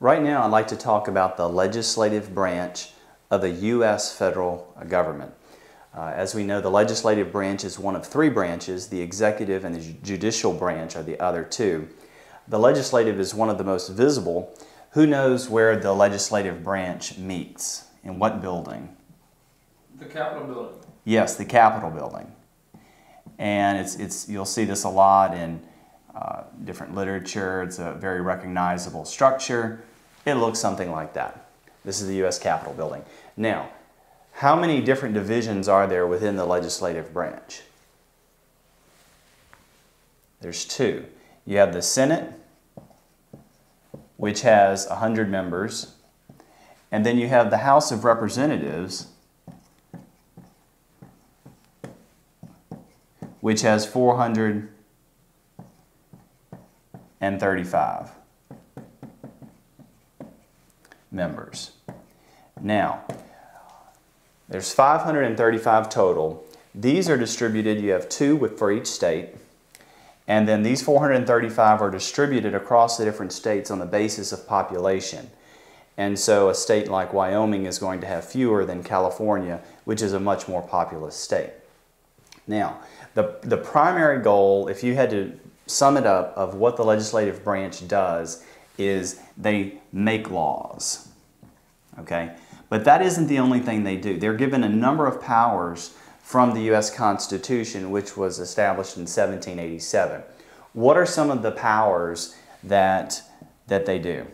Right now I'd like to talk about the legislative branch of the U.S. federal government. As we know, the legislative branch is one of three branches. The executive and the judicial branch are the other two. The legislative is one of the most visible. Who knows where the legislative branch meets? In what building? The Capitol building. Yes, the Capitol building. And you'll see this a lot in different literature. It's a very recognizable structure. It looks something like that. This is the U.S. Capitol building. Now, how many different divisions are there within the legislative branch? There's two. You have the Senate, which has 100 members, and then you have the House of Representatives, which has 435 members. Now, there's 535 total. These are distributed, you have two for each state, and then these 435 are distributed across the different states on the basis of population. And so a state like Wyoming is going to have fewer than California, which is a much more populous state. Now, the primary goal, if you had to sum it up, of what the legislative branch does is they make laws. Okay? But that isn't the only thing they do. They're given a number of powers from the U.S. Constitution, which was established in 1787. What are some of the powers that they do?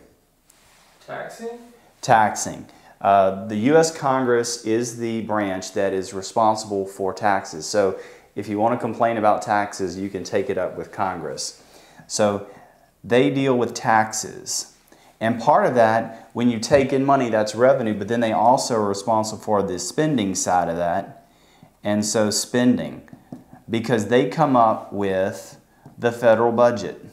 Taxing? Taxing. The U.S. Congress is the branch that is responsible for taxes. So if you want to complain about taxes, you can take it up with Congress. So they deal with taxes. And part of that, when you take in money, that's revenue, but then they also are responsible for the spending side of that. And so spending, because they come up with the federal budget.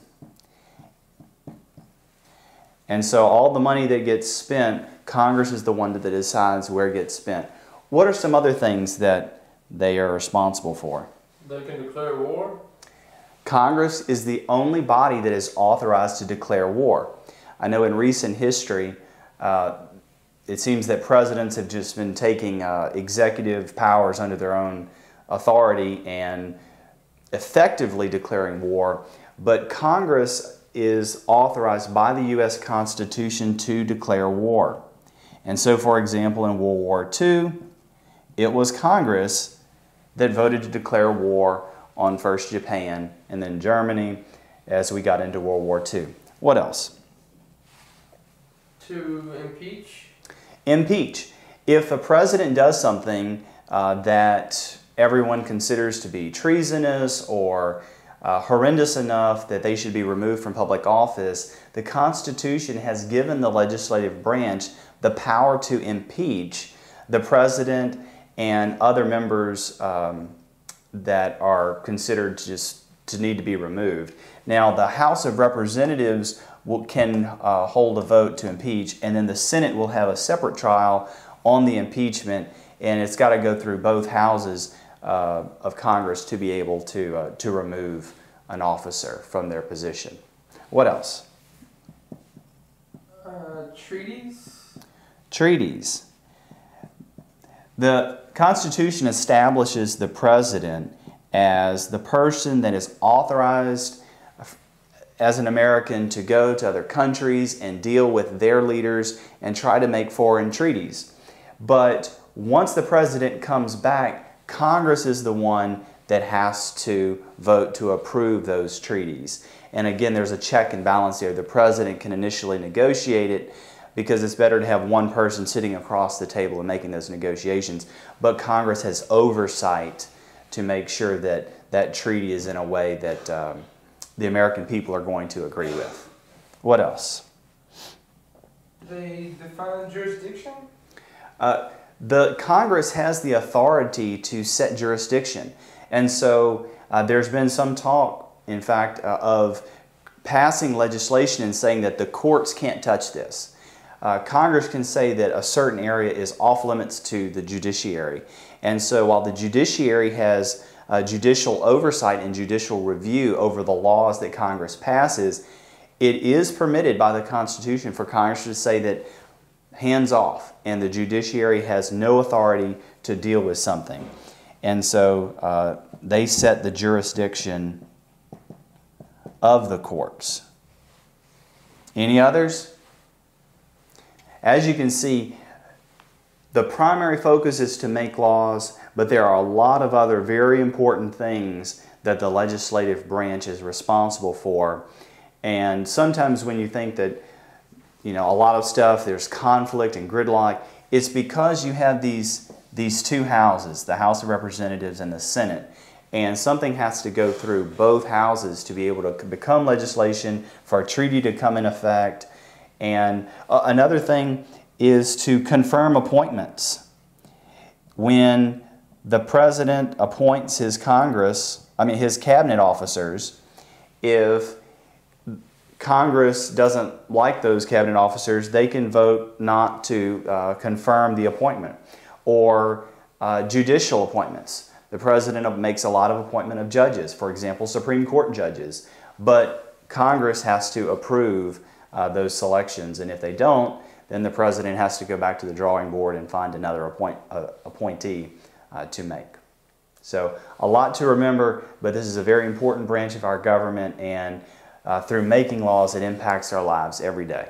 And so all the money that gets spent, Congress is the one that decides where it gets spent. What are some other things that they are responsible for? They can declare war. Congress is the only body that is authorized to declare war. I know in recent history, it seems that presidents have just been taking executive powers under their own authority and effectively declaring war, but Congress is authorized by the U.S. Constitution to declare war. And so, for example, in World War II, it was Congress that voted to declare war on first Japan and then Germany as we got into World War II. What else? To impeach? Impeach. If a president does something that everyone considers to be treasonous or horrendous enough that they should be removed from public office, the Constitution has given the legislative branch the power to impeach the president and other members that are considered to need to be removed. Now, the House of Representatives can hold a vote to impeach, and then the Senate will have a separate trial on the impeachment, and it's got to go through both houses of Congress to be able to remove an officer from their position. What else? Treaties? Treaties. The Constitution establishes the president as the person that is authorized as an American to go to other countries and deal with their leaders and try to make foreign treaties. But once the president comes back, Congress is the one that has to vote to approve those treaties. And again, there's a check and balance there. The president can initially negotiate it because it's better to have one person sitting across the table and making those negotiations. But Congress has oversight to make sure that that treaty is in a way that the American people are going to agree with. What else? They define jurisdiction? The Congress has the authority to set jurisdiction. And so there's been some talk, in fact, of passing legislation and saying that the courts can't touch this. Congress can say that a certain area is off limits to the judiciary. And so while the judiciary has judicial oversight and judicial review over the laws that Congress passes, it is permitted by the Constitution for Congress to say that hands off, and the judiciary has no authority to deal with something. And so they set the jurisdiction of the courts. Any others? As you can see, the primary focus is to make laws, but there are a lot of other very important things that the legislative branch is responsible for. And sometimes when you think that, a lot of stuff, there's conflict and gridlock, it's because you have these two houses, the House of Representatives and the Senate. And something has to go through both houses to be able to become legislation, for a treaty to come in effect. And another thing is to confirm appointments. When the president appoints his his cabinet officers, if Congress doesn't like those cabinet officers, they can vote not to confirm the appointment. Or judicial appointments. The president makes a lot of appointment of judges, for example, Supreme Court judges, but Congress has to approve those selections, and if they don't, then the president has to go back to the drawing board and find another appointee to make. So a lot to remember, but this is a very important branch of our government, and through making laws, it impacts our lives every day.